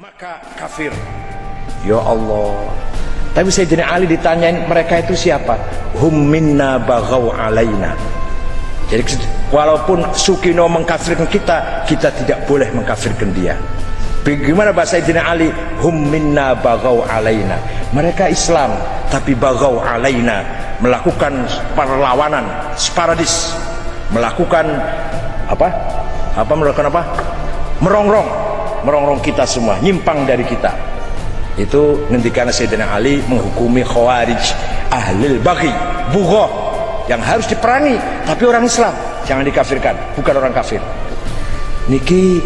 maka kafir. Ya Allah. Tapi Sayyidina Ali ditanyain mereka itu siapa? Hum minna baghaw alaina. Jadi walaupun Sukino mengkafirkan kita, kita tidak boleh mengkafirkan dia. Bagaimana bahasa Sayyidina Ali? Hum minna baghaw alaina. Mereka Islam tapi baghaw alaina, melakukan perlawanan, sparadis, melakukan merongrong kita semua, nyimpang dari kita. Itu ngendikan Sayyidina Ali menghukumi khawarij, ahlil baghi, bugha, yang harus diperangi, tapi orang Islam jangan dikafirkan, bukan orang kafir. Niki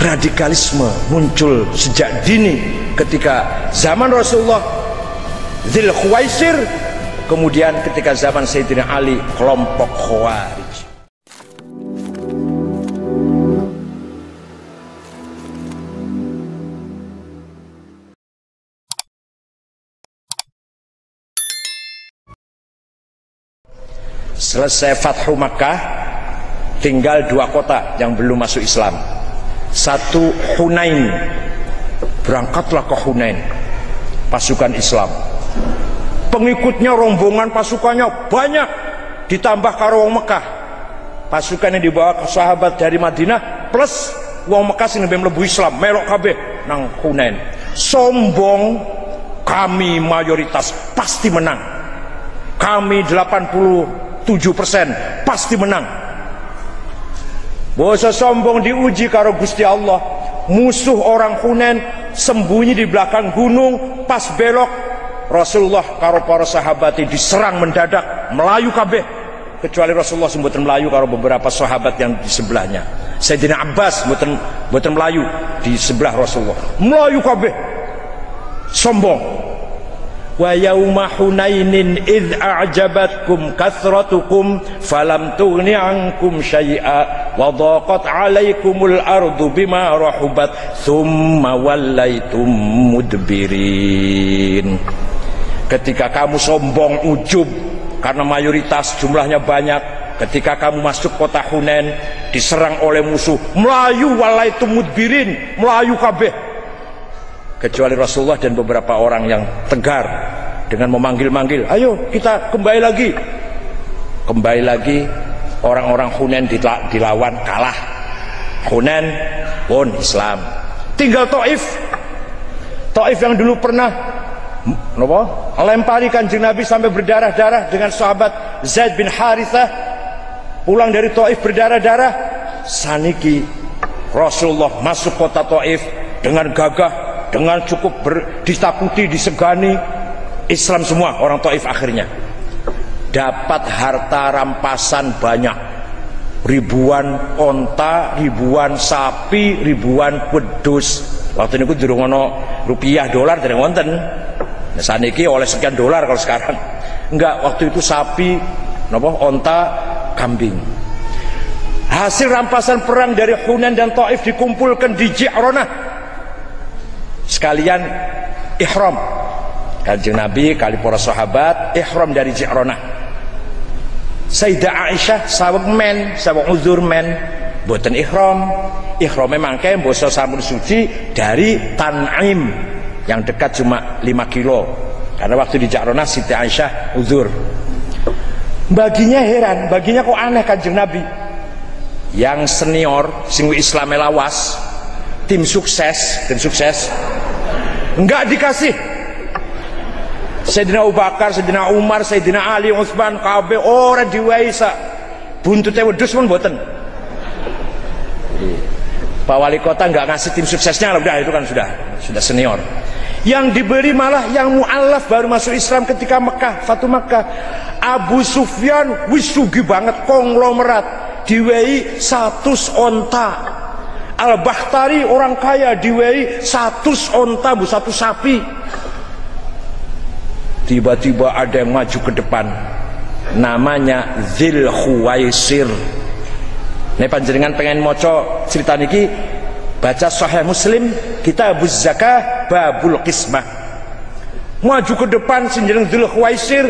radikalisme muncul sejak dini ketika zaman Rasulullah Dzul Khuwaisir, kemudian ketika zaman Sayyidina Ali kelompok khawarij. Selesai Fathu Makkah, tinggal dua kota yang belum masuk Islam. Satu Hunain, berangkatlah ke Hunain pasukan Islam. Pengikutnya, rombongan pasukannya banyak, ditambah karo wong Mekah. Pasukan yang dibawa ke sahabat dari Madinah plus wong Mekah sing mlebu Islam, melok kabeh nang Hunain. Sombong, kami mayoritas pasti menang. Kami 87% pasti menang. Bosa sombong diuji karo Gusti Allah. Musuh orang Hunain sembunyi di belakang gunung, pas belok Rasulullah karo para sahabat diserang mendadak, melayu kabeh. Kecuali Rasulullah mboten melayu karo beberapa sahabat yang di sebelahnya. Sayyidina Abbas mboten melayu di sebelah Rasulullah. Melayu kabeh. Sombong. Wa yauma Hunainin idz a'jabatkum kathratukum falam tughni ankum syai'a wa dhaqat 'alaikumul ardu bima rahubat tsumma wallaitum mudbirin. Ketika kamu sombong, ujub karena mayoritas jumlahnya banyak, ketika kamu masuk kota Hunain diserang oleh musuh, melayu wallaitum mudbirin, melayu kabeh. Kecuali Rasulullah dan beberapa orang yang tegar dengan memanggil-manggil, ayo kita kembali lagi. Kembali lagi, orang-orang Hunain dilawan, kalah. Hunain pun Islam. Tinggal Taif. Taif yang dulu pernah lempari Kanjeng Nabi sampai berdarah-darah dengan sahabat Zaid bin Harithah, pulang dari Taif berdarah-darah. Saniki Rasulullah masuk kota Taif dengan gagah, dengan cukup ditakuti, disegani. Islam semua orang Taif akhirnya dapat harta rampasan banyak, ribuan onta, ribuan sapi, ribuan wedhus. Waktu itu durung ono rupiah dolar dereng wonten. Nah, saniki oleh sekian dolar kalau sekarang. Enggak, waktu itu sapi, onta, kambing. Hasil rampasan perang dari Hunain dan Taif dikumpulkan di Ji'ronah. Sekalian ihram. Kanjeng Nabi kali para sahabat ihram dari Ji'ronah. Sayyidah Aisyah saweg uzur men boten ihram. Ihrame mangke basa sampun suci dari Tan'im yang dekat cuma 5 kilo. Karena waktu di Ji'ronah Siti Aisyah uzur. Baginya heran, baginya kok aneh Kanjeng Nabi. Yang senior sing Islam lawas, tim sukses enggak dikasih. Sayyidina Abu Bakar, Sayyidina Umar, Sayyidina Ali, Utsman, kabeh ora diwehi sak buntute wedhus pun mboten. Pak Wali Kota enggak ngasih tim suksesnya, udah itu kan sudah senior. Yang diberi malah yang mu'allaf baru masuk Islam ketika Mekah, Fatu Mekah. Abu Sufyan wis sugih banget, konglomerat, diwehi 100 onta. Al-Bakhtari orang kaya diwehi 100 onta, 1 sapi. Tiba-tiba ada yang maju ke depan, namanya Dzul Khuwaisir. Nek panjenengan pengen maca cerita niki, baca Sahih Muslim, Kitabuz Zakah, Babul Qismah. Maju ke depan sinjeneng Dzul Khuwaisir.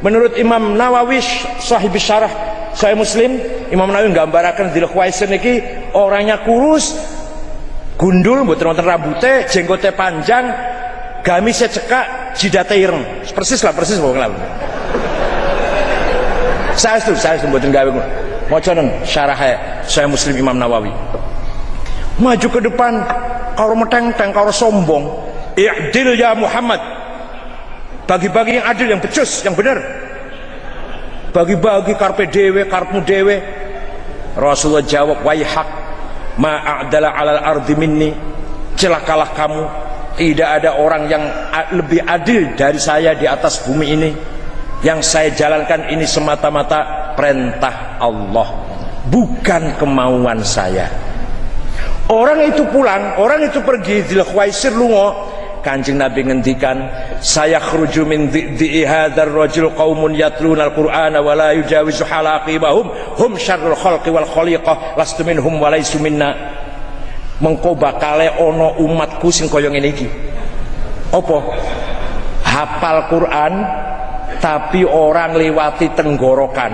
Menurut Imam Nawawi Sahih Syarah Sahih Muslim, Imam Nawawi nggambaraken Dzul Khuwaisir niki orangnya kurus, Gundul mboten wonten rambute, jenggote panjang, gamise cekak, jidate ireng. Persis wong lah. Saya mboten gawe ngono. Maca nang syarah Sahih Muslim Imam Nawawi. Maju ke depan karo meteng-teng karo sombong. I'dil ya Muhammad. Bagi-bagi yang adil, yang becus, yang benar. Bagi-bagi karpe dewe, karpmu dewe. Rasulullah jawab, waihak ma a'dala 'alal ardi minni. Celakalah kamu, tidak ada orang yang lebih adil dari saya di atas bumi ini. Yang saya jalankan ini semata-mata perintah Allah, bukan kemauan saya. Orang itu pulang, orang itu pergi, Dzulkhuwaisir lunga. Kanjeng Nabi ngendikan, saya khruju min dhi'i hadzal rajul qaumun yatluna al-Qur'ana wa la yujawizu halaqibahum hum syarrul khalqi wal khaliqah lastu minhum wa laisu minna. Mengko bakale ana umatku sing kaya ngene iki. Apa? Hafal Quran tapi orang lewati tenggorokan,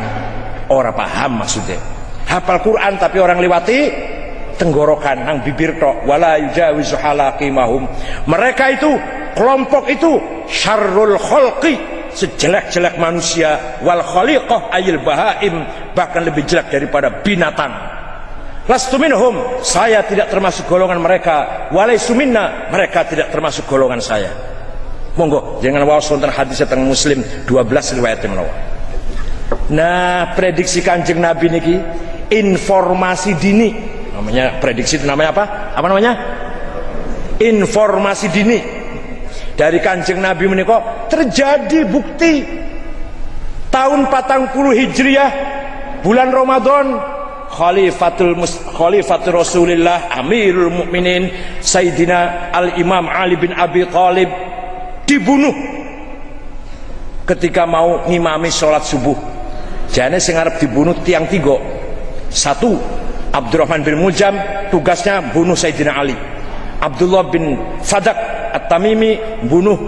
ora paham maksudnya. Hafal Quran tapi orang lewati tenggorokan, nang bibir tok. Wala yujawizu halaqimahum. Mereka itu, kelompok itu syarrul khalqi, sejelek-jelek manusia, wal khaliqah ayil bahaim, bahkan lebih jelek daripada binatang. Lastu minhum, saya tidak termasuk golongan mereka. Walaisu minna, mereka tidak termasuk golongan saya. Monggo jangan waos wonten hadis teng Muslim 12 riwayat menawa. Nah, prediksi Kanjeng Nabi niki informasi dini. Namanya prediksi itu namanya apa? Apa namanya? Informasi dini. Dari Kanjeng Nabi menika terjadi bukti tahun 40 Hijriah bulan Ramadan Khalifatul Rasulillah Amirul Mukminin Sayyidina Al-Imam Ali bin Abi Thalib dibunuh ketika mau ngimami sholat subuh. Jane sing arep dibunuh tiang tiga. Satu, Abdurrahman bin Muljam, tugasnya bunuh Sayyidina Ali. Abdullah bin Fadak At-Tamimi bunuh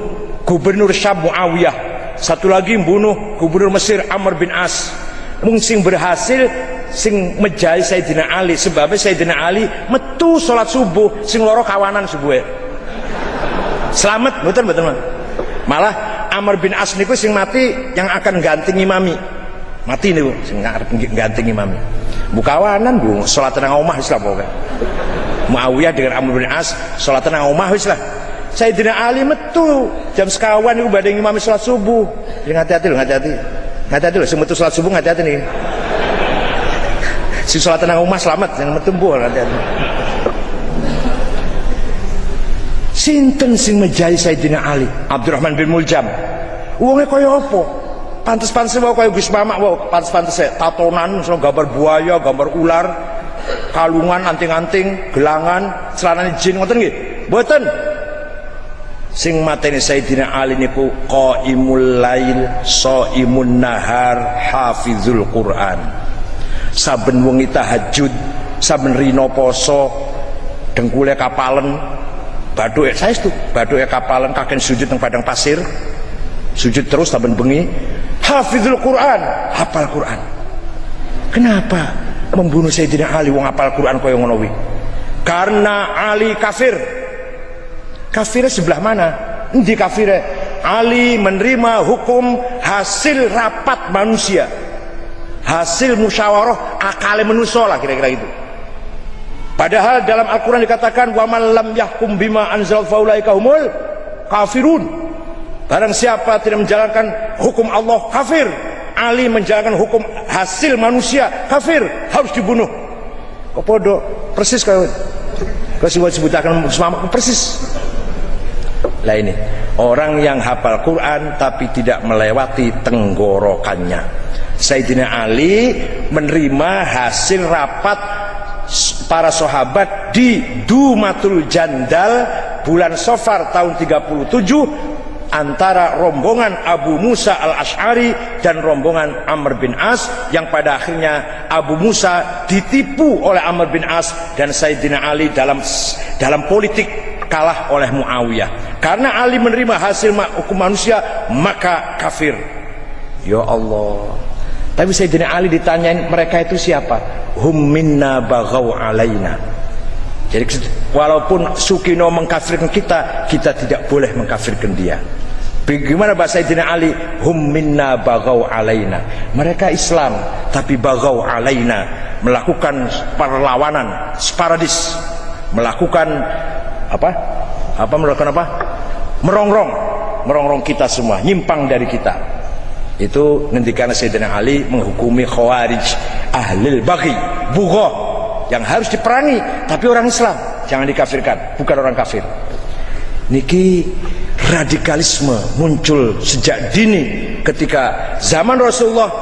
Gubernur Syam Muawiyah. Satu lagi bunuh Gubernur Mesir Amr bin As. Mung sing berhasil sing mejai Sayyidina Ali, sebabnya Sayyidina Ali metu sholat subuh, sing loro kawanan subuhe. Selamat, betul. Malah Amr bin As niku sing mati yang akan ganti imami. Mati niku sing arep ganti imami. Bukawanan bu, salat nang omah wis lah pokoke. Muawiyah dengan Amr bin As salat nang omah wis lah. Sayyidina Ali metu jam sekawan niku badhe ngimami salat subuh. Ya hati-hati lho, hati-hati. Hati-hati lho sing metu salat subuh, hati-hati nih. Si salat nang omah selamat, jangan metu mbuh, hati-hati. Sinten sing mejahi Sayyidina Ali? Abdurrahman bin Muljam. Wonge kaya apa? Pantes-pantes wae kaya Gus Mamak wae, pantes-pantes tatonan, gambar buaya, gambar ular, kalungan, anting-anting, gelangan, celanane jin ngoten nggih? Mboten. Sing mateni Sayyidina Ali niku qaimul lail, shaimun nahar, hafizul Quran. Saben wengi tahajud, saben rina poso, dengkule kapalen, baduke saestu, baduke kapalen kaken sujud nang padang pasir. Sujud terus saben bengi. Hafizul Quran, hafal Quran. Kenapa membunuh Sayyidina Ali wong hafal Quran kaya ngono kuwi? Karena Ali kafir. Kafirnya sebelah mana? Endi kafirnya? Ali menerima hukum hasil rapat manusia, hasil musyawarah akale manusia lah, kira-kira gitu. Padahal dalam Al-Quran dikatakan wa man lam yahkum bima anzal faulaika humul kafirun. Barang siapa tidak menjalankan hukum Allah, kafir. Ali menjalankan hukum hasil manusia, kafir, harus dibunuh. Kok podo persis kalau disebutkan persis. Lah ini orang yang hafal Quran tapi tidak melewati tenggorokannya. Sayyidina Ali menerima hasil rapat para sahabat di Dumatul Jandal bulan Safar tahun 37 antara rombongan Abu Musa al-Ash'ari dan rombongan Amr bin As, yang pada akhirnya Abu Musa ditipu oleh Amr bin As dan Sayyidina Ali dalam politik kalah oleh Muawiyah. Karena Ali menerima hasil hukum manusia maka kafir. Ya Allah. Tapi Sayyidina Ali ditanyain mereka itu siapa? Hum minna baghaw alaina. Jadi Walaupun Sukino mengkafirkan kita, kita tidak boleh mengkafirkan dia. Bagaimana bahasa Sayyidina Ali? Hum minna baghaw alaina. Mereka Islam tapi baghaw alaina, melakukan perlawanan, sparadis, melakukan merongrong kita semua, nyimpang dari kita. Itu ngendikan Sayyidina Ali menghukumi khawarij, ahlil baghi, bughah, yang harus diperangi, tapi orang Islam jangan dikafirkan, bukan orang kafir. Niki radikalisme muncul sejak dini ketika zaman Rasulullah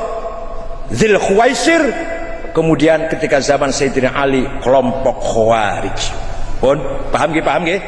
Dzul Khuwaisir, kemudian ketika zaman Sayyidina Ali kelompok Khawarij. Pun paham nggih?